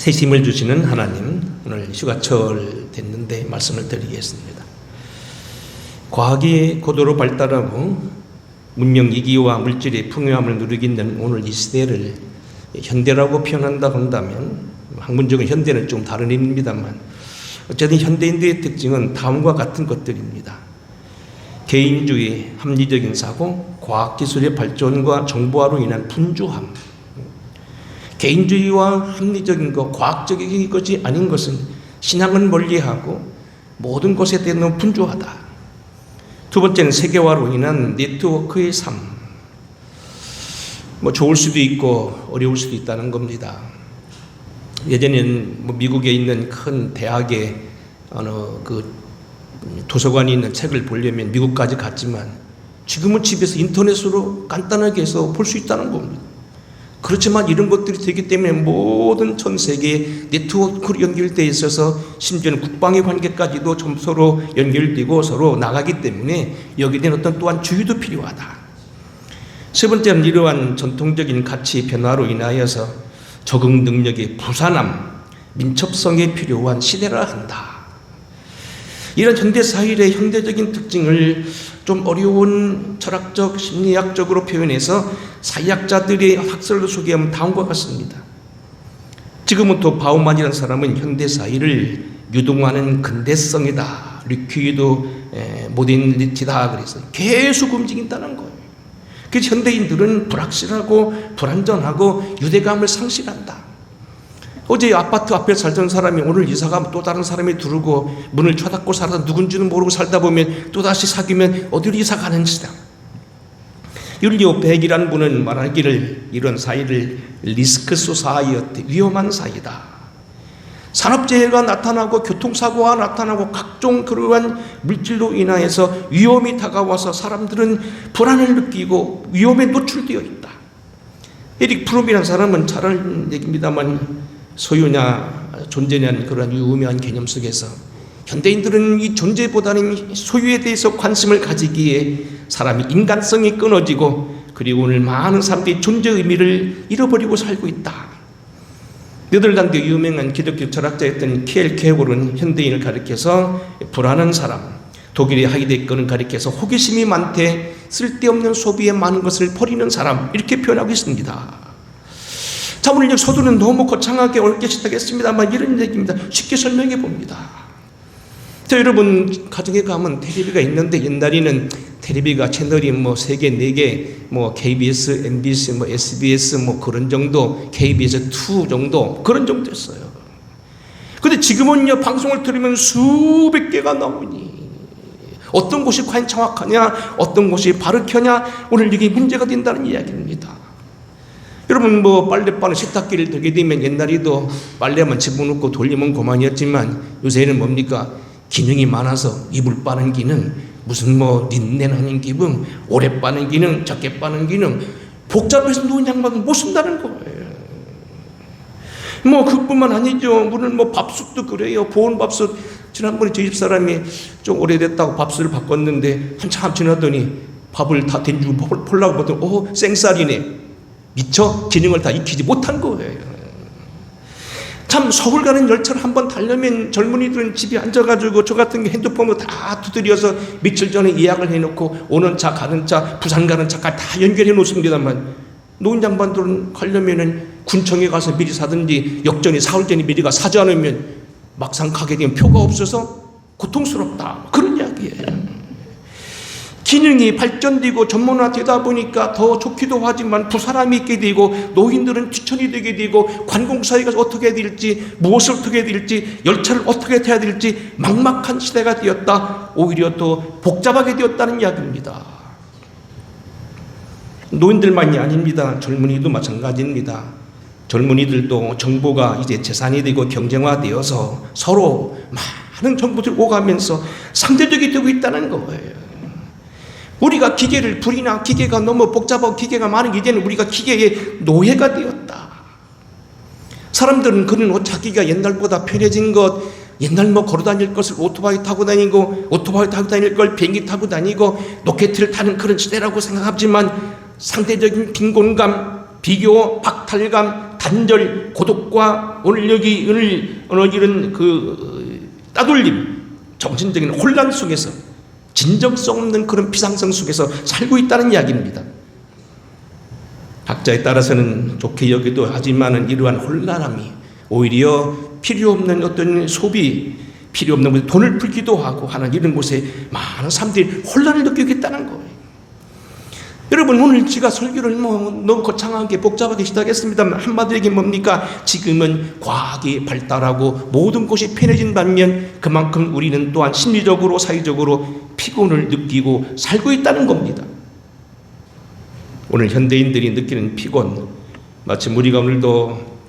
새 힘을 주시는 하나님, 오늘 휴가철 됐는데 말씀을 드리겠습니다. 과학이 고도로 발달하고 문명 이기와 물질의 풍요함을 누리고 있는 오늘 이 시대를 현대라고 표현한다 한다면, 학문적인 현대는 좀 다른 의미입니다만 어쨌든 현대인들의 특징은 다음과 같은 것들입니다. 개인주의, 합리적인 사고, 과학기술의 발전과 정보화로 인한 분주함. 개인주의와 합리적인 것, 과학적인 것이 아닌 것은 신앙은 멀리하고 모든 것에 대해 너무 분주하다. 두 번째는 세계화로 인한 네트워크의 삶. 좋을 수도 있고 어려울 수도 있다는 겁니다. 예전에는 미국에 있는 큰 대학에 도서관에 있는 책을 보려면 미국까지 갔지만 지금은 집에서 인터넷으로 간단하게 해서 볼 수 있다는 겁니다. 그렇지만 이런 것들이 되기 때문에 모든 전 세계에 네트워크로 연결되어 있어서 심지어는 국방의 관계까지도 좀 서로 연결되고 서로 나가기 때문에 여기에 대한 어떤 또한 주의도 필요하다. 세 번째는 이러한 전통적인 가치 변화로 인하여서 적응 능력의 부산함, 민첩성이 필요한 시대라 한다. 이런 현대사회의 현대적인 특징을 좀 어려운 철학적, 심리학적으로 표현해서 사회학자들의 학설로 소개하면 다음과 같습니다. 지금부터 바우만이라는 사람은 현대사회를 유동하는 근대성이다, 리퀴드 모더니티다 그래서 계속 움직인다는 거예요. 그래서 현대인들은 불확실하고 불안전하고 유대감을 상실한다. 어제 아파트 앞에 살던 사람이 오늘 이사가면 또 다른 사람이 들어오고 문을 쳐닫고 살아서 누군지는 모르고 살다 보면 또다시 사귀면 어디로 이사 가는 시다. 율리오 백이라는 분은 말하기를 이런 사회를 리스크 소사이어티, 위험한 사회다. 산업재해가 나타나고 교통사고가 나타나고 각종 그러한 물질로 인하여서 위험이 다가와서 사람들은 불안을 느끼고 위험에 노출되어 있다. 에릭 프롬이라는 사람은 잘 아는 얘기입니다만 소유냐 존재냐는 그런 유의미한 개념 속에서 현대인들은 이 존재보다는 소유에 대해서 관심을 가지기에 사람이 인간성이 끊어지고 그리고 오늘 많은 사람들이 존재 의미를 잃어버리고 살고 있다. 네덜란드 유명한 기독교 철학자였던 키엘케고르는 현대인을 가리켜서 불안한 사람, 독일의 하이데거는 가리켜서 호기심이 많되 쓸데없는 소비에 많은 것을 버리는 사람, 이렇게 표현하고 있습니다. 자, 오늘 서두는 너무 거창하게 어렵게 시작했습니다만 이런 얘기입니다. 쉽게 설명해 봅니다. 자, 여러분 가정에 가면 텔레비가 있는데 옛날에는 텔레비가 채널이 3개, 4개, KBS, MBC, SBS 그런 정도, KBS2 정도 그런 정도였어요. 근데 지금은요, 방송을 들으면 수백 개가 나오니 어떤 곳이 과연 정확하냐, 어떤 곳이 바르켜냐, 오늘 이게 문제가 된다는 이야기입니다. 여러분 빨래바늘 세탁기를 들게 되면 옛날에도 빨래만 집어넣고 돌리면 그만이었지만 요새는 뭡니까? 기능이 많아서 이불 빠는 기능, 무슨 린넨 하는 기능, 오래 빠는 기능, 적게 빠는 기능, 복잡해서 노인 양반은 못 쓴다는 거예요. 그뿐만 아니죠. 오늘 밥솥도 그래요. 보온 밥솥. 지난번에 저희 집사람이 좀 오래됐다고 밥솥을 바꿨는데 한참 지나더니 밥을 다 된주고 폴라고 보더니 생쌀이네. 미처 기능을 다 익히지 못한 거예요. 참, 서울 가는 열차를 한번 타려면 젊은이들은 집에 앉아가지고 저 같은 게 핸드폰으로 다 두드려서 며칠 전에 예약을 해놓고 오는 차 가는 차 부산 가는 차까지 다 연결해 놓습니다만 노인 양반들은 가려면은 군청에 가서 미리 사든지 역전에 사흘 전에 미리 가 사지 않으면 막상 가게 되면 표가 없어서 고통스럽다, 그런 이야기예요. 기능이 발전되고 전문화되다 보니까 더 좋기도 하지만 부사람이 있게 되고 노인들은 귀천이 되게 되고 관공서가 어떻게 해야 될지, 무엇을 어떻게 해야 될지, 열차를 어떻게 타야 될지 막막한 시대가 되었다. 오히려 더 복잡하게 되었다는 이야기입니다. 노인들만이 아닙니다. 젊은이도 마찬가지입니다. 젊은이들도 정보가 이제 재산이 되고 경쟁화되어서 서로 많은 정보들 오가면서 상대적이 되고 있다는 거예요. 우리가 기계를 부리나 기계가 너무 복잡하고 기계가 많은 이제는 우리가 기계의 노예가 되었다. 사람들은 그는 자기가 옛날보다 편해진 것, 옛날 걸어다닐 것을 오토바이 타고 다니고 오토바이 타고 다닐 걸 비행기 타고 다니고 로켓을 타는 그런 시대라고 생각하지만 상대적인 빈곤감, 비교, 박탈감, 단절, 고독과 오늘 이런 따돌림, 정신적인 혼란 속에서 진정성 없는 그런 비상성 속에서 살고 있다는 이야기입니다. 학자에 따라서는 좋게 여기도 하지만은 이러한 혼란함이 오히려 필요 없는 어떤 소비, 필요 없는 곳에 돈을 풀기도 하고 하는 이런 곳에 많은 사람들이 혼란을 느끼겠다는 거예요. 여러분, 오늘 제가 설교를 너무 거창하게 복잡하게 시작했습니다만 한마디로 얘기하면 뭡니까? 지금은 과학이 발달하고 모든 것이 편해진 반면 그만큼 우리는 또한 심리적으로 사회적으로 피곤을 느끼고 살고 있다는 겁니다. 오늘 현대인들이 느끼는 피곤, 마침 우리가 오늘도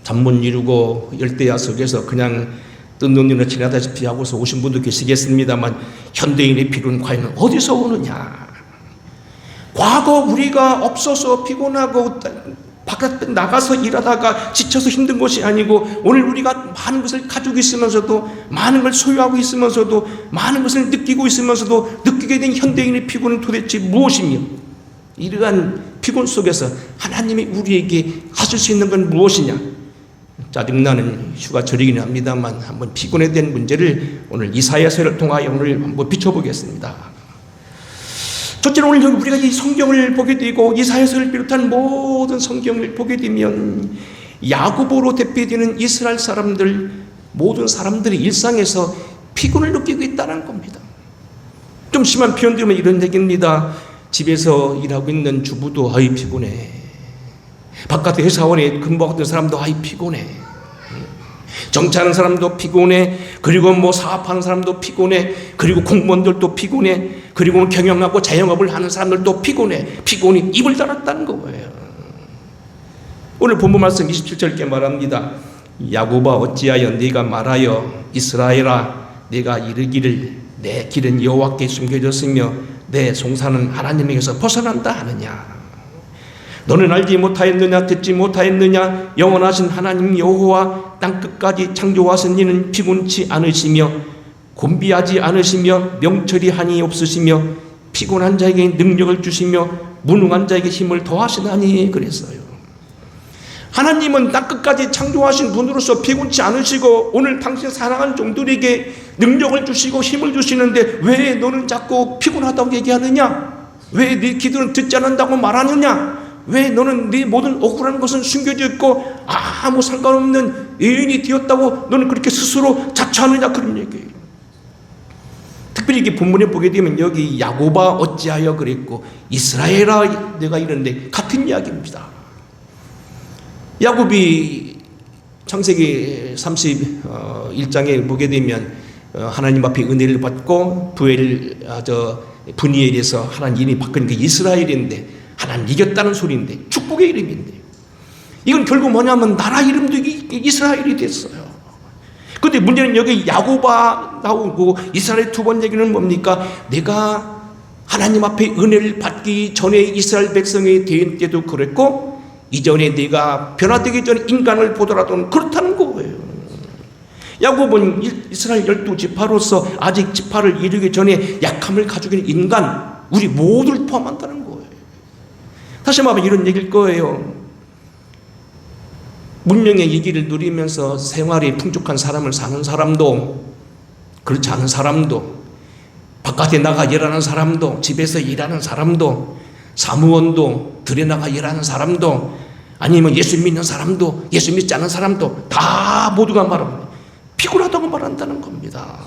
잠 못 이루고 열대야 속에서 그냥 뜬 눈으로 지나다시피 하고서 오신 분도 계시겠습니다만 현대인의 피곤은 과연 어디서 오느냐? 과거 우리가 없어서 피곤하고 바깥에 나가서 일하다가 지쳐서 힘든 것이 아니고 오늘 우리가 많은 것을 가지고 있으면서도 많은 걸 소유하고 있으면서도 많은 것을 느끼고 있으면서도 느끼게 된 현대인의 피곤은 도대체 무엇이며 이러한 피곤 속에서 하나님이 우리에게 하실 수 있는 건 무엇이냐? 짜증나는 휴가철이긴 합니다만 한번 피곤에 대한 문제를 오늘 이사야서를 통하여 오늘 한번 비춰보겠습니다. 첫째로 오늘 우리가 이 성경을 보게 되고 이사야서를 비롯한 모든 성경을 보게 되면 야고보로 대표되는 이스라엘 사람들, 모든 사람들이 일상에서 피곤을 느끼고 있다는 겁니다. 좀 심한 표현 들으면 이런 얘기입니다. 집에서 일하고 있는 주부도 아이 피곤해. 바깥에 회사원에 근무하고 있는 사람도 아이 피곤해. 정치하는 사람도 피곤해. 그리고 사업하는 사람도 피곤해. 그리고 공무원들도 피곤해. 그리고 경영하고 자영업을 하는 사람들도 피곤해. 피곤이 입을 달았다는 거예요. 오늘 본문 말씀 27절 이렇게 말합니다. 야고보아 어찌하여 네가 말하여 이스라엘아 네가 이르기를 내 길은 여호와께 숨겨졌으며 내 송사는 하나님에게서 벗어난다 하느냐. 너는 알지 못하였느냐 듣지 못하였느냐 영원하신 하나님 여호와 땅끝까지 창조하신 이는 피곤치 않으시며 곤비하지 않으시며 명철이 한이 없으시며 피곤한 자에게 능력을 주시며 무능한 자에게 힘을 더하시나니 그랬어요. 하나님은 땅끝까지 창조하신 분으로서 피곤치 않으시고 오늘 당신 사랑하는 종들에게 능력을 주시고 힘을 주시는데 왜 너는 자꾸 피곤하다고 얘기하느냐? 왜 네 기도는 듣지 않는다고 말하느냐? 왜 너는 네 모든 억울한 것은 숨겨져 있고 아무 상관없는 의인이 되었다고 너는 그렇게 스스로 자처하느냐? 그런 얘기예요. 특별히 이게 본문에 보게 되면 여기 야고보아 어찌하여 그랬고 이스라엘아 내가 이런데 같은 이야기입니다. 야곱이 창세기 31장에 보게 되면 하나님 앞에 은혜를 받고 분이엘에서 하나님이 바꾼 게 이스라엘인데 하나님 이겼다는 소리인데 축복의 이름인데 이건 결국 뭐냐면 나라 이름도 이스라엘이 됐어요. 그런데 문제는 여기 야고보아 나오고 이스라엘 두 번 얘기는 뭡니까? 내가 하나님 앞에 은혜를 받기 전에 이스라엘 백성이 된 때도 그랬고 이전에 내가 변화되기 전에 인간을 보더라도 그렇다는 거예요. 야곱은 이스라엘 12지파로서 아직 지파를 이루기 전에 약함을 가지고 있는 인간 우리 모두를 포함한다는 거예요. 다시 말하면 이런 얘기일 거예요. 문명의 얘기를 누리면서 생활이 풍족한 사람을 사는 사람도 그렇지 않은 사람도 바깥에 나가 일하는 사람도 집에서 일하는 사람도 사무원도 들에 나가 일하는 사람도 아니면 예수 믿는 사람도 예수 믿지 않은 사람도 다 모두가 말합니다. 피곤하다고 말한다는 겁니다.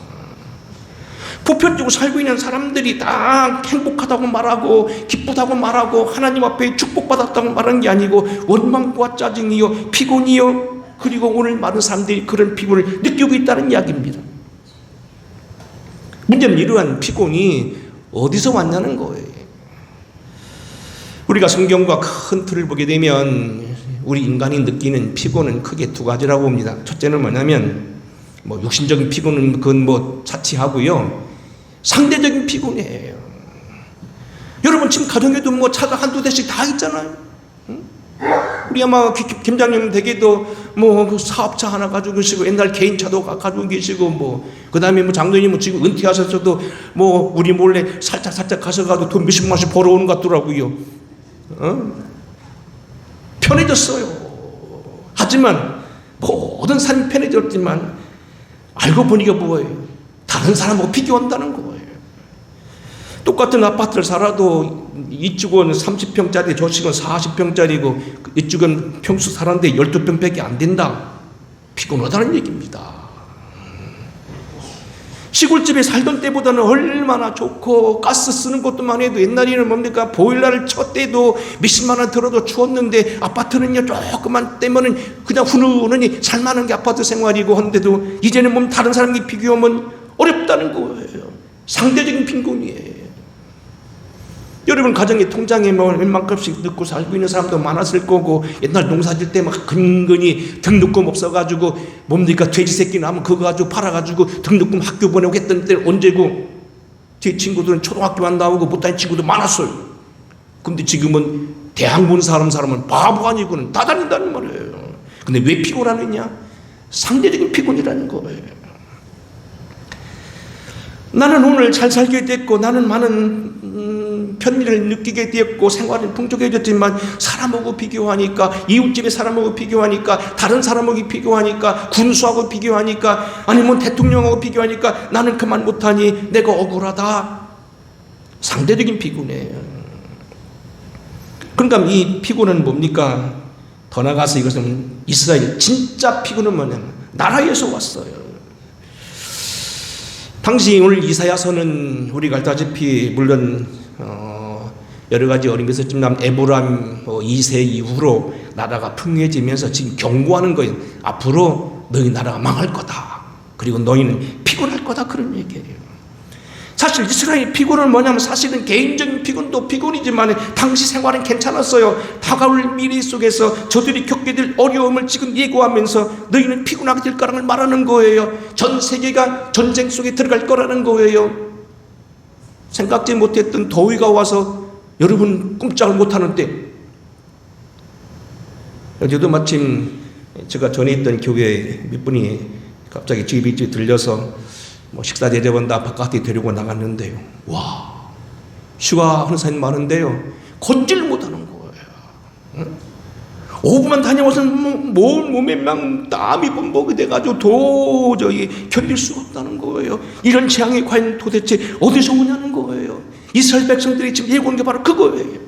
보편적으로 살고 있는 사람들이 다 행복하다고 말하고 기쁘다고 말하고 하나님 앞에 축복받았다고 말하는 게 아니고 원망과 짜증이요 피곤이요 그리고 오늘 많은 사람들이 그런 피곤을 느끼고 있다는 이야기입니다. 문제는 이러한 피곤이 어디서 왔냐는 거예요. 우리가 성경과 큰 틀을 보게 되면 우리 인간이 느끼는 피곤은 크게 두 가지라고 봅니다. 첫째는 뭐냐면 육신적인 피곤은 그건 차치하고요. 상대적인 피곤이에요. 여러분 지금 가정에도 차가 한두 대씩 다 있잖아요. 응? 우리 아마 김장님 댁에도 그 사업차 하나 가지고 계시고 옛날 개인차도 가지고 계시고 그 다음에 장로님은 지금 은퇴하셔서도 우리 몰래 살짝 가셔가지고 돈 몇십만 원씩 벌어오는 것 같더라고요. 편해졌어요. 하지만 모든 삶이 편해졌지만 알고 보니까 뭐예요? 다른 사람하고 비교한다는 거예요. 똑같은 아파트를 살아도 이쪽은 30평짜리, 저쪽은 40평짜리고 이쪽은 평수 살았는데 12평밖에 안 된다. 피곤하다는 얘기입니다. 시골집에 살던 때보다는 얼마나 좋고 가스 쓰는 것도만 해도 옛날에는 뭡니까? 보일러를 쳤대도 몇십만 원 들어도 추웠는데 아파트는요 조금만 떼면은 그냥 훈훈하니 살만한 게 아파트 생활이고 한데도 이제는 다른 사람이 비교하면 어렵다는 거예요. 상대적인 빈곤이에요. 여러분 가정의 통장에 웬만큼씩 넣고 살고 있는 사람도 많았을 거고 옛날 농사질 때 막 근근히 등록금 없어가지고 뭡니까 돼지 새끼 나면 그거 가지고 팔아가지고 등록금 학교 보내고 했던 때 언제고 제 친구들은 초등학교만 나오고 못 다닌 친구도 많았어요. 근데 지금은 대학 본 사람은 바보 아니고는 다 다닌다는 말이에요. 근데 왜 피곤하느냐? 상대적인 피곤이라는 거예요. 나는 오늘 잘 살게 됐고 나는 많은 편리를 느끼게 되었고 생활이 풍족해졌지만 사람하고 비교하니까 이웃집의 사람하고 비교하니까 다른 사람하고 비교하니까 군수하고 비교하니까 아니면 대통령하고 비교하니까 나는 그만 못하니 내가 억울하다. 상대적인 피곤이에요. 그러니까 이 피곤은 뭡니까? 더 나가서 이것은 이스라엘 진짜 피곤은 뭐냐면 나라에서 왔어요. 당시 오늘 이사야서는 우리가 알다시피 물론 여러 가지 어린 게 있었지만 에브람 2세 이후로 나라가 풍요해지면서 지금 경고하는 거예요. 앞으로 너희 나라가 망할 거다. 그리고 너희는 피곤할 거다. 그런 얘기예요. 사실 이스라엘 피곤은 뭐냐면 사실은 개인적인 피곤도 피곤이지만 당시 생활은 괜찮았어요. 다가올 미래 속에서 저들이 겪게 될 어려움을 지금 예고하면서 너희는 피곤하게 될 거라는 걸 말하는 거예요. 전 세계가 전쟁 속에 들어갈 거라는 거예요. 생각지 못했던 더위가 와서 여러분 꼼짝을 못하는데 어제도 마침 제가 전에 있던 교회 몇 분이 갑자기 집에 들려서 식사 대접한다 바깥에 데리고 나갔는데요. 와, 휴가 하는 사람이 많은데요. 걷지를 못하는 거예요. 응? 5분만 다녀와서 몸에 막 땀이 범벅이 돼가지고 도저히 견딜 수가 없다는 거예요. 이런 재앙이 과연 도대체 어디서 오냐는 거예요. 이스라엘 백성들이 지금 예고한 게 바로 그거예요.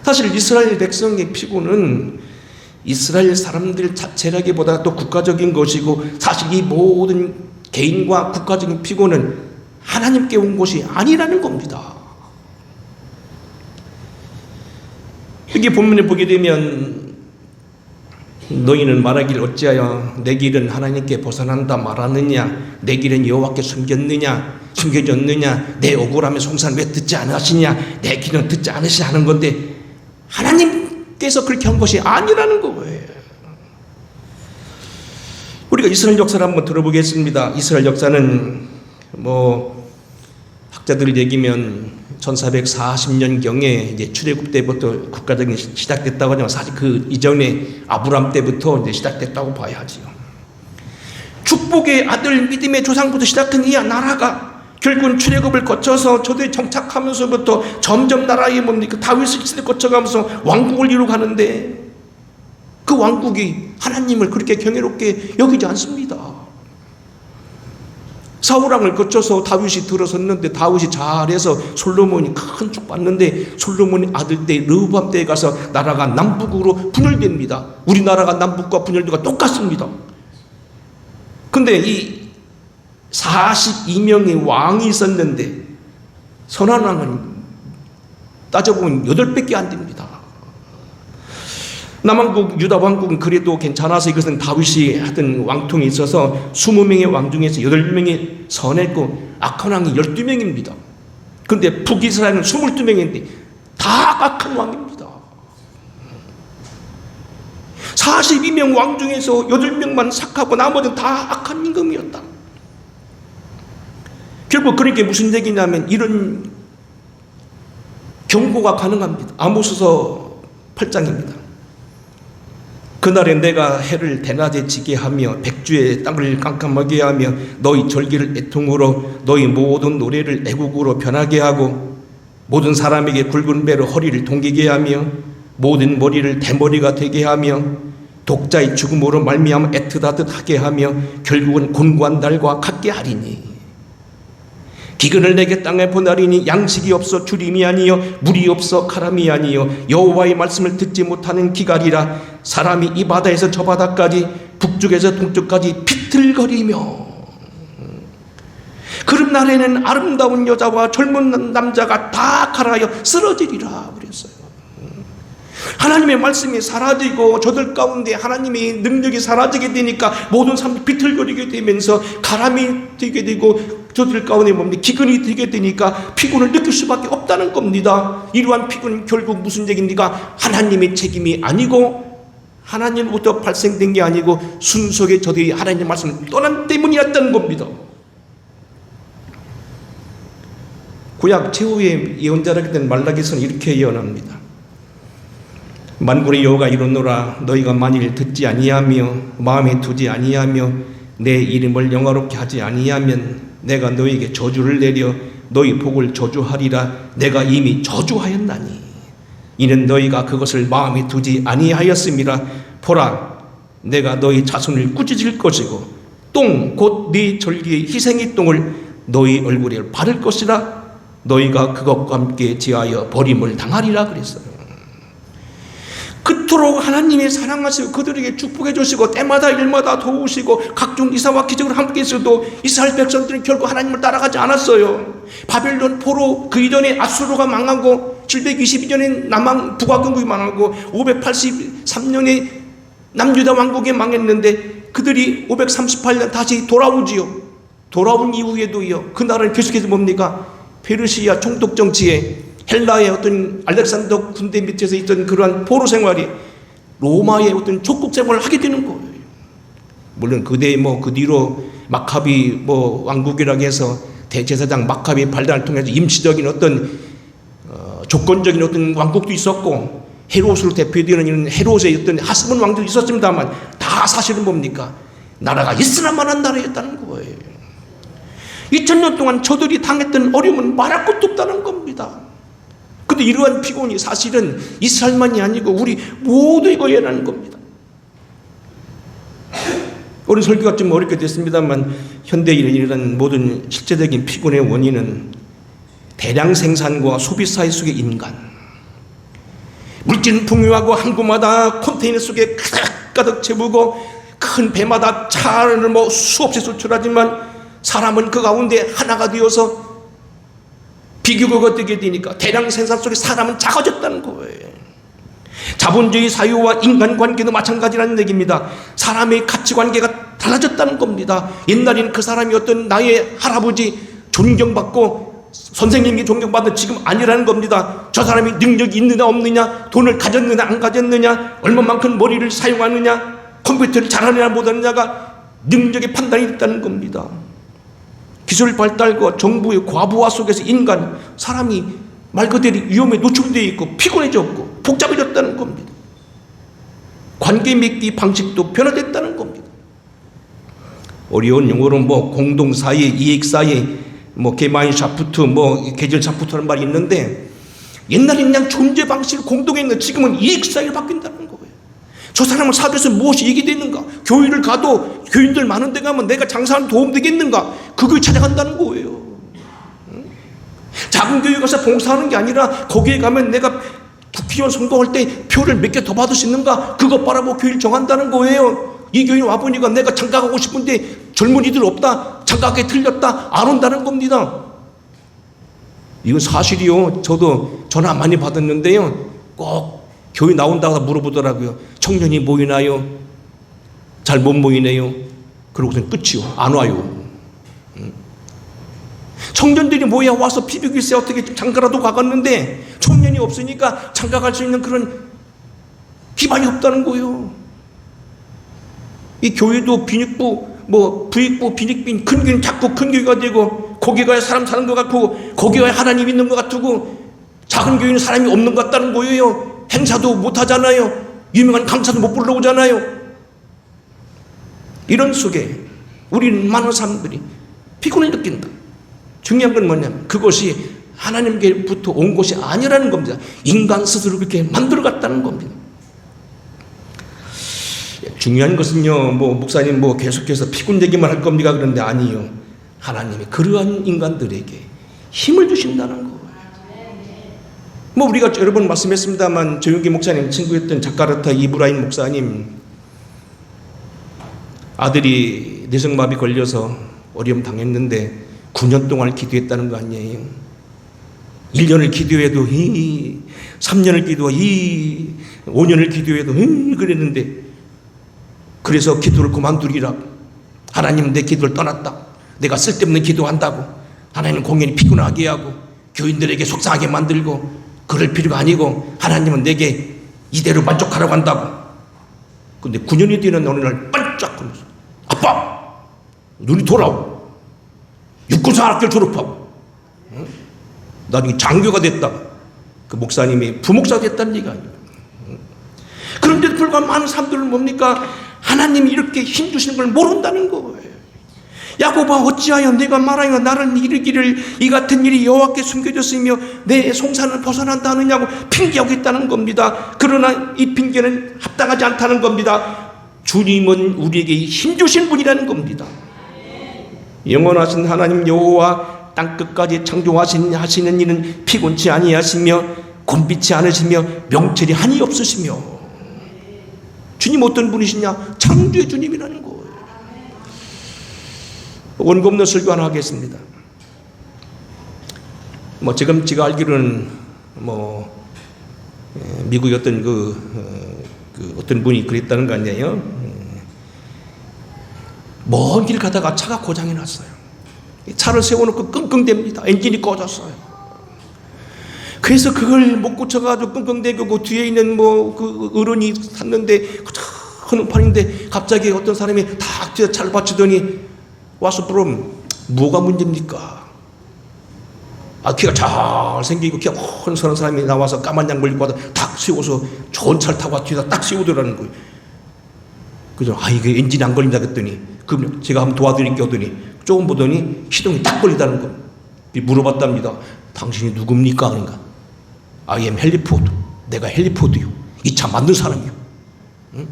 사실 이스라엘 백성의 피곤은 이스라엘 사람들 자체라기보다 또 국가적인 것이고 사실 이 모든 개인과 국가적인 피곤은 하나님께 온 것이 아니라는 겁니다. 여기 본문에 보게 되면 너희는 말하길 어찌하여 내 길은 하나님께 벗어난다 말하느냐, 내 길은 여호와께 숨겨졌느냐, 내 억울함의 송사는 왜 듣지 않으시냐, 내 길은 듣지 않으시냐 하는 건데 하나님께서 그렇게 한 것이 아니라는 거예요. 우리가 이스라엘 역사를 한번 들어보겠습니다. 이스라엘 역사는 학자들이 얘기면 1440년경에 이제 출애굽 때부터 국가적인 시작됐다고 하지만 사실 그 이전에 아브람 때부터 이제 시작됐다고 봐야지요. 축복의 아들 믿음의 조상부터 시작한 이 나라가 결국은 출애굽을 거쳐서 저들이 정착하면서부터 점점 나라의 다윗의 시대를 거쳐가면서 왕국을 이루어가는데 그 왕국이 하나님을 그렇게 경이롭게 여기지 않습니다. 사울왕을 거쳐서 다윗이 들어섰는데 다윗이 잘해서 솔로몬이 큰 축 받는데 솔로몬의 아들 때 르호보암 때에 가서 나라가 남북으로 분열됩니다. 우리나라가 남북과 분열도가 똑같습니다. 근데 이 42명의 왕이 있었는데 선한 왕은 따져보면 8밖에 안 됩니다. 남왕국 유다 왕국은 그래도 괜찮아서 이것은 다윗이 하던 왕통이 있어서 20명의 왕 중에서 8명이 선했고 악한 왕이 12명입니다. 그런데 북이스라엘은 22명인데 다 악한 왕입니다. 42명 왕 중에서 8명만 착하고 나머지는 다 악한 임금이었다. 결국 그렇게 무슨 얘기냐면 이런 경고가 가능합니다. 아모스서 8장입니다. 그날에 내가 해를 대낮에 지게 하며 백주의 땅을 깜깜하게 하며 너희 절기를 애통으로 너희 모든 노래를 애국으로 변하게 하고 모든 사람에게 굵은 배로 허리를 동기게 하며 모든 머리를 대머리가 되게 하며 독자의 죽음으로 말미암아 애틋하게 하며 결국은 곤고한 날과 같게 하리니 기근을 내게 땅에 보내리니 양식이 없어 주림이 아니요 물이 없어 카람이 아니요 여호와의 말씀을 듣지 못하는 기갈이라 사람이 이 바다에서 저 바다까지 북쪽에서 동쪽까지 비틀거리며 그런 날에는 아름다운 여자와 젊은 남자가 다 갈아여 쓰러지리라 그랬어요. 하나님의 말씀이 사라지고 저들 가운데 하나님의 능력이 사라지게 되니까 모든 사람들이 비틀거리게 되면서 가람이 되게 되고 저들 가운데 뭡니까? 기근이 되게 되니까 피곤을 느낄 수밖에 없다는 겁니다. 이러한 피곤은 결국 무슨 얘기입니까? 하나님의 책임이 아니고 하나님부터 발생된 게 아니고 순수하게 저들이 하나님의 말씀을 떠난 때문이었다는 겁니다. 구약 최후의 예언자라게 된 말라기서는 이렇게 예언합니다. 만군의 여호와가 이르노라 너희가 만일 듣지 아니하며 마음에 두지 아니하며 내 이름을 영화롭게 하지 아니하면 내가 너희에게 저주를 내려 너희 복을 저주하리라. 내가 이미 저주하였나니 이는 너희가 그것을 마음에 두지 아니하였음이라. 보라 내가 너희 자손을 꾸짖을 것이고 똥 곧 네 절기의 희생의 똥을 너희 얼굴에 바를 것이라. 너희가 그것과 함께 지하여 버림을 당하리라 그랬어요. 그토록 하나님이 사랑하시고 그들에게 축복해 주시고 때마다 일마다 도우시고 각종 이사와 기적을 함께 했어도 이스라엘 백성들은 결국 하나님을 따라가지 않았어요. 바벨론 포로 그 이전에 아수르가 망하고 722년에 남왕 북왕국이 망하고 583년에 남유다 왕국이 망했는데 그들이 538년 다시 돌아오지요. 돌아온 이후에도요 그 나라는 계속해서 뭡니까? 페르시아 총독 정치에 헬라의 어떤 알렉산더 군대 밑에서 있던 그러한 포로 생활이 로마의 어떤 족국 생활을 하게 되는 거예요. 물론 그때 그 뒤로 마카비 왕국이라고 해서 대제사장 마카비 발단을 통해서 임시적인 어떤 조건적인 어떤 왕국도 있었고 헤롯으로 대표되는 이런 헤롯의 어떤 하스본 왕국도 있었습니다만 다 사실은 뭡니까? 나라가 있으나마한 나라였다는 거예요. 2000년 동안 저들이 당했던 어려움은 말할 것도 없다는 겁니다. 근데 이러한 피곤이 사실은 이스라엘만이 아니고 우리 모두에게 일어나는 겁니다. 오늘 설교가 좀 어렵게 됐습니다만 현대인의 이런 모든 실제적인 피곤의 원인은 대량 생산과 소비 사회 속의 인간, 물질은 풍요하고 항구마다 컨테이너 속에 가득 채우고 큰 배마다 차를 수없이 수출하지만 사람은 그 가운데 하나가 되어서 비교가 되게 되니까 대량 생산 속에 사람은 작아졌다는 거예요. 자본주의 사유와 인간관계도 마찬가지라는 얘기입니다. 사람의 가치관계가 달라졌다는 겁니다. 옛날에는 그 사람이 어떤 나의 할아버지 존경받고 선생님이 존경받는 지금 아니라는 겁니다. 저 사람이 능력이 있느냐 없느냐, 돈을 가졌느냐 안 가졌느냐, 얼마만큼 머리를 사용하느냐, 컴퓨터를 잘하느냐 못하느냐가 능력의 판단이 있다는 겁니다. 기술 발달과 정부의 과부하 속에서 인간, 사람이 말 그대로 위험에 노출되어 있고 피곤해졌고 복잡해졌다는 겁니다. 관계 맺기 방식도 변화됐다는 겁니다. 어려운 용어로 공동사회, 이익사회, 게마인샤프트, 계절샤프트라는 말이 있는데 옛날에는 그냥 존재 방식을 공동했는데 지금은 이익사회로 바뀐다는 거예요. 저 사람은 사회에서 무엇이 이익이 되는가? 교회를 가도 교인들 많은 데 가면 내가 장사하는 도움 되겠는가? 그걸 찾아간다는 거예요. 작은 교회 가서 봉사하는 게 아니라 거기에 가면 내가 국회의원 선거할 때 표를 몇 개 더 받을 수 있는가? 그것 바라보고 교회를 정한다는 거예요. 이 교회 와보니까 내가 장가 가고 싶은데 젊은이들 없다, 장가가기 틀렸다, 안 온다는 겁니다. 이건 사실이요. 저도 전화 많이 받았는데요. 꼭 교회 나온다고 물어보더라고요. 청년이 모이나요? 잘 못 모이네요. 그러고선 끝이요. 안 와요. 청년들이 모여 와서 비비기세 어떻게 장가라도 가갔는데 청년이 없으니까 장가 갈 수 있는 그런 기반이 없다는 거예요. 이 교회도 빈익부, 부익부, 빈익빈, 큰 교회는 자꾸 큰 교회가 되고 거기 가야 사람 사는 것 같고 거기 가야 하나님 있는 것 같고 작은 교회는 사람이 없는 것 같다는 거예요. 행사도 못 하잖아요. 유명한 강사도 못 불러오잖아요. 이런 속에 우리는 많은 사람들이 피곤을 느낀다. 중요한 건 뭐냐면 그것이 하나님께부터 온 것이 아니라는 겁니다. 인간 스스로 그렇게 만들어갔다는 겁니다. 중요한 것은요, 뭐 목사님 뭐 계속해서 피곤되기만 할 겁니까? 그런데 아니요. 하나님이 그러한 인간들에게 힘을 주신다는 거예요. 뭐 우리가 여러 번 말씀했습니다만 조용기 목사님 친구였던 자카르타 이브라임 목사님 아들이 뇌성마비 걸려서 어려움 당했는데 9년 동안 기도했다는 거 아니에요. 1년을 기도해도 3년을 기도하고 5년을 기도해도 그랬는데 그래서 기도를 그만두리라. 하나님은 내 기도를 떠났다. 내가 쓸데없는 기도한다고 하나님은 공연히 피곤하게 하고 교인들에게 속상하게 만들고 그럴 필요가 아니고 하나님은 내게 이대로 만족하라고 한다고. 근데 9년이 되는 어느 날 반짝하면서 아빠 눈이 돌아오고 육군사학교를 졸업하고 나중에 장교가 됐다. 그 목사님이 부목사가 됐다는 얘기가 아니에요. 그런데도 불구하고 많은 사람들은 뭡니까? 하나님이 이렇게 힘주시는 걸 모른다는 거예요. 야고보아 어찌하여 내가 말하여 나를 이르기를 이 같은 일이 여호와께 숨겨졌으며 내 송사는 벗어난다 하느냐고 핑계하고 있다는 겁니다. 그러나 이 핑계는 합당하지 않다는 겁니다. 주님은 우리에게 힘주신 분이라는 겁니다. 영원하신 하나님 여호와 땅끝까지 창조하시는 이는 피곤치 아니하시며 곤비치 않으시며 명철이 한이 없으시며. 주님 어떤 분이시냐? 창조의 주님이라는 거예요. 원고 없는 설교 하나 하겠습니다. 뭐 지금 제가 알기로는 뭐 미국의 어떤 어떤 분이 그랬다는 거 아니에요? 먼 길 가다가 차가 고장이 났어요. 차를 세워놓고 끙끙댑니다. 엔진이 꺼졌어요. 그래서 그걸 못 고쳐가지고 끙끙대고 그 뒤에 있는 뭐 그 어른이 탔는데 하는 판인데 갑자기 어떤 사람이 탁 뒤에 차를 받치더니 와서 그럼 뭐가 문제입니까? 키가 잘생기고 키가 훤선한 사람이 나와서 까만 양말 입고 와서 탁 세워서 좋은 차를 타고 뒤에다 딱 세우더라는 거예요. 그래서 이게 엔진이 안 걸린다 그랬더니 그럼 제가 한번 도와드릴게요 하더니 조금 보더니 시동이 딱 걸리다는 거예요. 물어봤답니다. 당신이 누굽니까? 그러니까 I am 헬리포드. 내가 헬리포드요. 이 차 만든 사람이요. 응?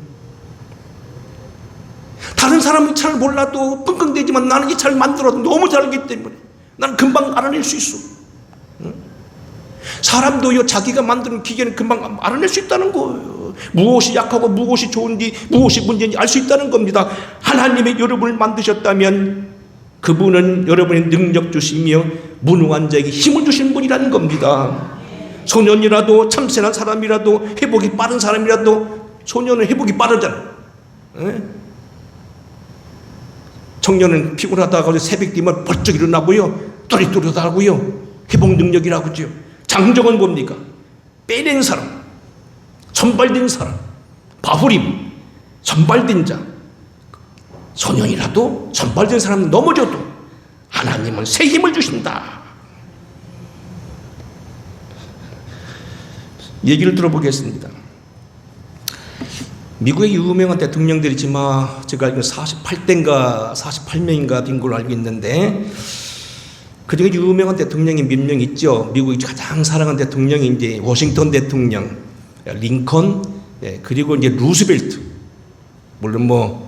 다른 사람은 차를 몰라도 끙끙대지만 나는 이 차를 만들어도 너무 잘 알기 때문에 나는 금방 알아낼 수 있어. 응? 사람도요 자기가 만드는 기계는 금방 알아낼 수 있다는 거예요. 무엇이 약하고 무엇이 좋은지 무엇이 문제인지 알 수 있다는 겁니다. 하나님이 여러분을 만드셨다면 그분은 여러분의 능력 주시며 무능한 자에게 힘을 주시는 분이라는 겁니다. 소년이라도 참신한 사람이라도 회복이 빠른 사람이라도 소년은 회복이 빠르잖아요. 에? 청년은 피곤하다가 새벽 되면 벌쩍 일어나고요. 또릿또릿하고요. 회복 능력이라고죠. 장정은 뭡니까? 빼낸 사람, 선발된 사람, 바후림, 선발된 자. 소년이라도 선발된 사람은 넘어져도 하나님은 새 힘을 주신다. 얘기를 들어보겠습니다. 미국의 유명한 대통령들이지만 제가 알기로 48대인가 48명인가 된 걸로 알고 있는데 그중에 유명한 대통령이 몇 명 있죠. 미국이 가장 사랑하는 대통령이 이제 워싱턴 대통령, 링컨, 그리고 이제 루스벨트. 물론 뭐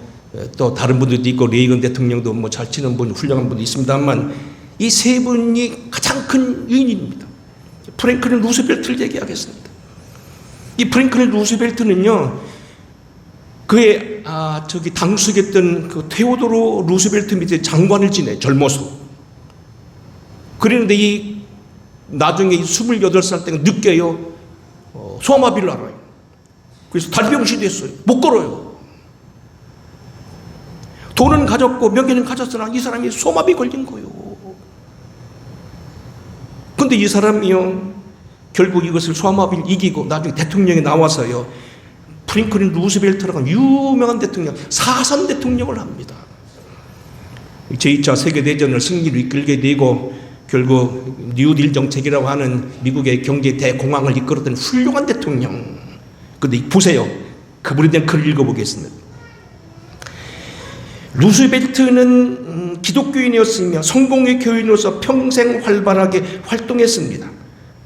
또 다른 분들도 있고 레이건 대통령도 뭐 잘 치는 분, 훌륭한 분도 있습니다만 이 세 분이 가장 큰 유인입니다. 프랭클린 루스벨트를 얘기하겠습니다. 이 프랭클린 루스벨트는요, 그의 당수였던 그 테오도로 루스벨트 밑에 장관을 지내 젊어서. 그랬는데 이 나중에 28살 때가 늦게요 소아마비를 알아요. 그래서 달병시 됐어요. 못 걸어요. 돈은 가졌고 명예는 가졌으나 이 사람이 소아마비 걸린 거예요. 근데 이 사람이요 결국 이것을 소아마비를 이기고 나중에 대통령이 나와서요 프랭클린 루스벨트라는 유명한 대통령, 사선 대통령을 합니다. 제2차 세계대전을 승리로 이끌게 되고 결국 뉴딜 정책이라고 하는 미국의 경제 대공황을 이끌었던 훌륭한 대통령. 근데 보세요. 그분에 대한 글을 읽어보겠습니다. 루스벨트는 기독교인이었으며 성공의 교인으로서 평생 활발하게 활동했습니다.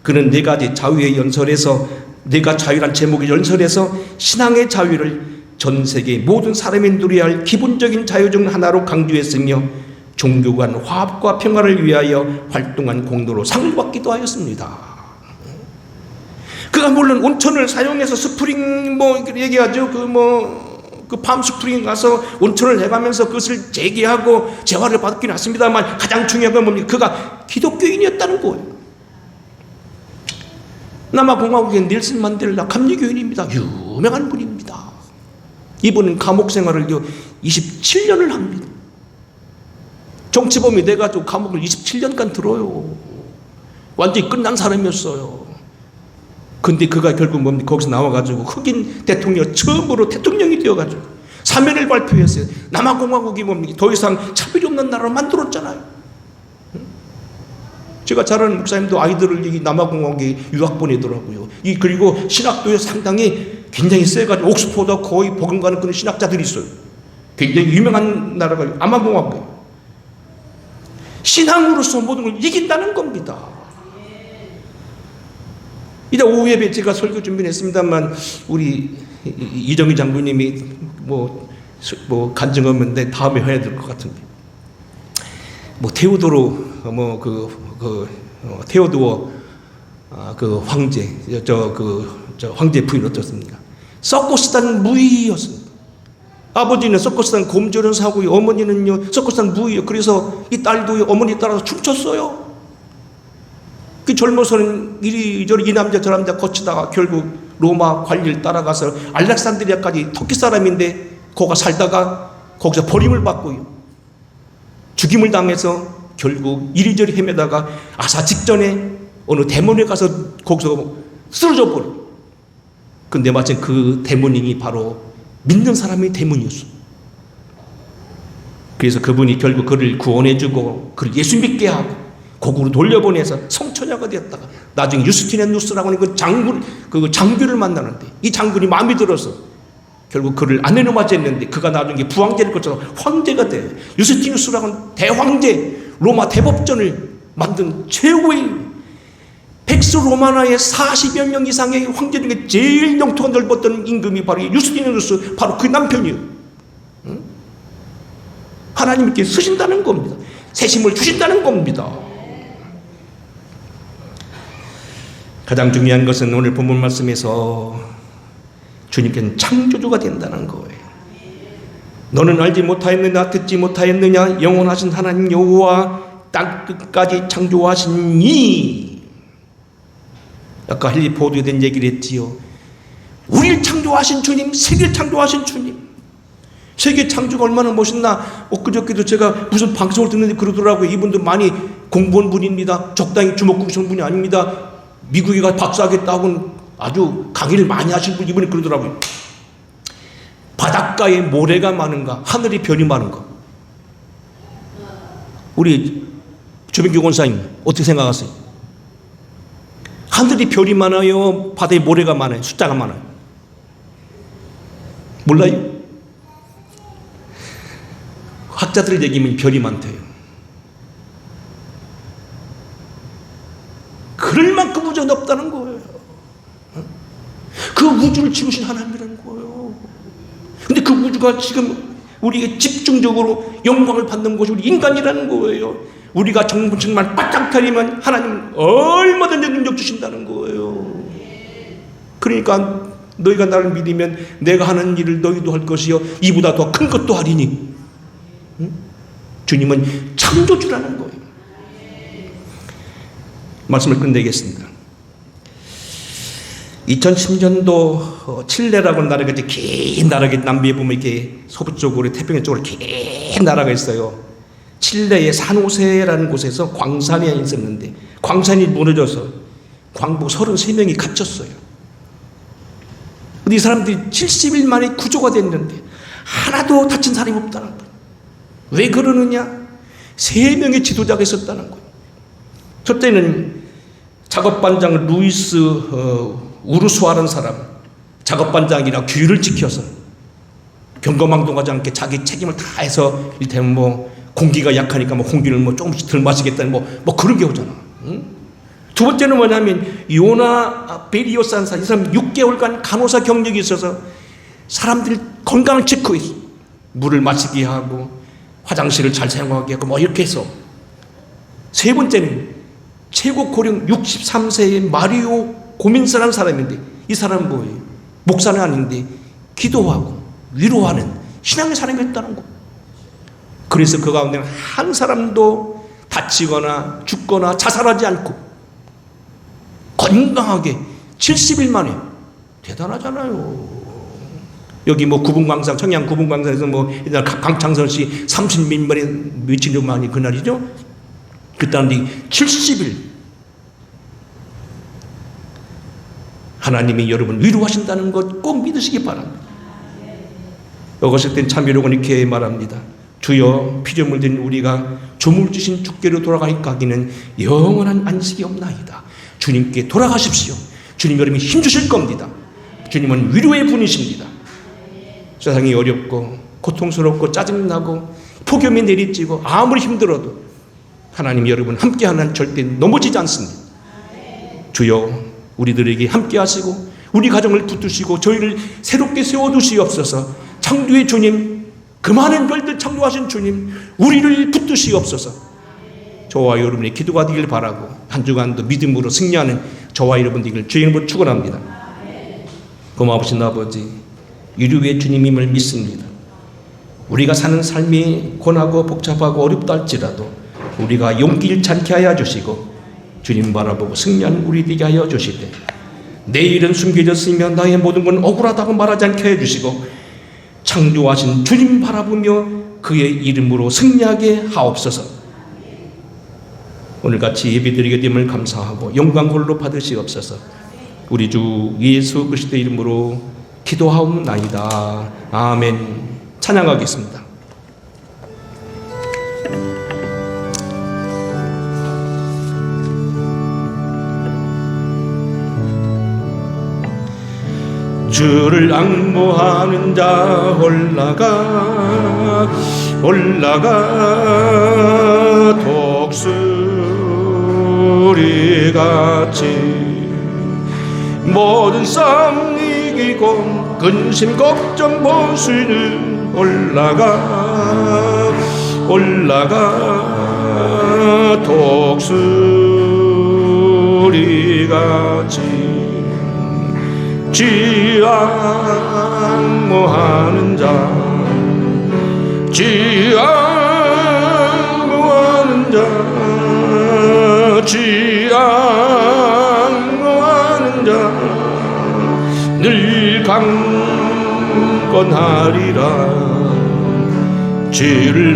그는 네 가지 자유의 연설에서 네가 자유란 제목의 연설에서 신앙의 자유를 전 세계 모든 사람이 누려야 할 기본적인 자유 중 하나로 강조했으며 종교 간 화합과 평화를 위하여 활동한 공로로 상을 받기도 하였습니다. 그가 물론 온천을 사용해서 스프링 얘기하죠. 그 팜스프링 가서 온천을 해가면서 그것을 재개하고 재활을 받긴 했습니다만 가장 중요한 건 뭡니까? 그가 기독교인이었다는 거예요. 남아공화국의 넬슨 만델라 감리교인입니다. 유명한 분입니다. 이분은 감옥 생활을 27년을 합니다. 정치범이 돼가지고 감옥을 27년간 들어요. 완전히 끝난 사람이었어요. 근데 그가 결국 뭡니까? 거기서 나와가지고 흑인 대통령 처음으로 대통령이 되어가지고 사면을 발표했어요. 남아공화국이 뭡니까? 더 이상 차별이 없는 나라로 만들었잖아요. 제가 잘 아는 목사님도 아이들을 이 남아공화국에 유학 보내더라고요. 그리고 신학도에 상당히 굉장히 세가지고 옥스포드 거의 버금가는 그런 신학자들이 있어요. 굉장히 유명한 나라가 남아공화국이에요. 신앙으로서 모든 걸 이긴다는 겁니다. 이제 오후에 제가 설교 준비를 했습니다만 우리 이정희 장로님이 간증 없는데 다음에 해야 될 것 같은데 테오도로 테오도어 그 황제 황제 부인 어떻습니까? 서커스단 무의였습니다. 아버지는 서커스단 곰조련 사고요, 어머니는요 서커스단 무의요. 그래서 이 딸도 어머니 따라서 춤췄어요. 그 젊어서는 이리저리 이 남자 저 남자 거치다가 결국 로마 관리를 따라가서 알렉산드리아까지 터키 사람인데 거기가 살다가 거기서 버림을 받고요, 죽임을 당해서 결국 이리저리 헤매다가 아사 직전에 어느 대문에 가서 거기서 쓰러져 버려. 근데 마침 그 대문이 바로 믿는 사람의 대문이었어. 그래서 그분이 결국 그를 구원해주고 그를 예수 믿게 하고 고국으로 돌려보내서 성처녀가 되었다가 나중에 유스티네누스라고 하는 그 장교를 만나는데 이 장군이 마음에 들어서 결국 그를 아내로 맞이했는데 그가 나중에 부황제를 거쳐서 황제가 돼요. 유스티누스라고 하는 대황제, 로마 대법전을 만든 최고의 펙스 로마나의 40여 명 이상의 황제 중에 제일 영토가 넓었던 임금이 바로 유스티누스, 바로 그 남편이에요. 하나님께 쓰신다는 겁니다. 세심을 주신다는 겁니다. 가장 중요한 것은 오늘 본문 말씀에서 주님께는 창조주가 된다는 거예요. 너는 알지 못하였느냐, 듣지 못하였느냐, 영원하신 하나님 여호와 땅 끝까지 창조하신 이, 아까 헨리 포드에 대한 얘기를 했지요. 우리를 창조하신 주님, 세계를 창조하신 주님. 세계 창조가 얼마나 멋있나. 엊그저께도 제가 무슨 방송을 듣는데 그러더라고요. 이분도 많이 공부한 분입니다. 적당히 주먹구 선 분이 아닙니다. 미국에 가 박사하겠다고는 아주 강의를 많이 하신 분, 이분이 그러더라고요. 바닷가에 모래가 많은가, 하늘에 별이 많은가? 우리 주민규 권사님 어떻게 생각하세요? 하늘이 별이 많아요, 바다에 모래가 많아요, 숫자가 많아요? 몰라요? 학자들 얘기면 별이 많대요. 그럴 만큼 우주가 높다는 거예요. 그 우주를 지으신 하나님이라는 거예요. 근데 그 우주가 지금 우리에게 집중적으로 영광을 받는 것이 우리 인간이라는 거예요. 우리가 정말 바짝 차리면 하나님은 얼마든지 능력 주신다는 거예요. 그러니까 너희가 나를 믿으면 내가 하는 일을 너희도 할 것이요 이보다 더 큰 것도 하리니. 주님은 창조주라는 거예요. 말씀을 끝내겠습니다. 2010년도 칠레라고 나라가 이제 긴 나라가 남미에 보면 이렇게 서부 쪽으로 태평양 쪽으로 긴 나라가 있어요. 칠레의 산호세라는 곳에서 광산이 있었는데 광산이 무너져서 광부 33명이 갇혔어요. 근데 이 사람들이 70일 만에 구조가 됐는데 하나도 다친 사람이 없다는 거예요. 왜 그러느냐? 3명의 지도자가 있었다는 거예요. 첫째는 작업반장 루이스 우르수아라는 사람, 작업반장이라 규율을 지켜서 경거망동하지 않게 자기 책임을 다해서 이를테면 공기가 약하니까 공기를 조금씩 덜 마시겠다는 그런 게 오잖아. 응? 두 번째는 뭐냐면 요나 베리오스라는 사람, 이 사람 6개월간 간호사 경력이 있어서 사람들 건강 체크, 물을 마시게 하고 화장실을 잘 사용하게 하고 뭐 이렇게 해서, 세 번째는 최고 고령 63세의 마리오 고민스라는 사람인데, 이 사람은 뭐예요? 목사는 아닌데 기도하고 위로하는 신앙의 사람이었다는 거. 그래서 그 가운데 한 사람도 다치거나 죽거나 자살하지 않고 건강하게 70일 만에, 대단하잖아요. 여기 뭐 구분광산, 청양 구분광산에서 뭐 옛날 강창선 씨 30일 만에, 며칠 만에 그날이죠. 그때는 70일 하나님이 여러분 위로하신다는 것 꼭 믿으시기 바랍니다. 어거실 땐 참여로군 이렇게 말합니다. 주여, 피조물 된 우리가 조물 주신 주께로 돌아가기는 영원한 안식이 없나이다. 주님께 돌아가십시오. 주님 여러분이 힘주실 겁니다. 주님은 위로의 분이십니다. 세상이 어렵고 고통스럽고 짜증나고 폭염이 내리쬐고 아무리 힘들어도 하나님 여러분 함께하는 절대 넘어지지 않습니다. 주여, 우리들에게 함께 하시고 우리 가정을 붙드시고 저희를 새롭게 세워두시옵소서. 창조의 주님, 그 많은 별들 창조하신 주님, 우리를 붙드시옵소서. 저와 여러분의 기도가 되길 바라고 한 주간도 믿음으로 승리하는 저와 여러분 되길 주의 이름으로 축원합니다. 고마우신 아버지, 유류의 주님임을 믿습니다. 우리가 사는 삶이 고나고 복잡하고 어렵다 할지라도 우리가 용기 잃지 않게 하여 주시고 주님 바라보고 승리하는 우리 되게 하여 주시되, 내일은 숨겨졌으며 나의 모든 건 억울하다고 말하지 않게 해주시고 창조하신 주님 바라보며 그의 이름으로 승리하게 하옵소서. 오늘같이 예배드리게 됨을 감사하고 영광 홀로 받으시옵소서. 우리 주 예수 그리스도의 이름으로 기도하옵나이다. 아멘. 찬양하겠습니다. 주를 앙모하는 자 올라가 독수리같이 모든 싸움 이기고 근심 걱정 보수는 올라가 독수리같이 지앙모하는 자, 지앙모하는 자, 지앙모하는 자, 늘 강건하리라. 주를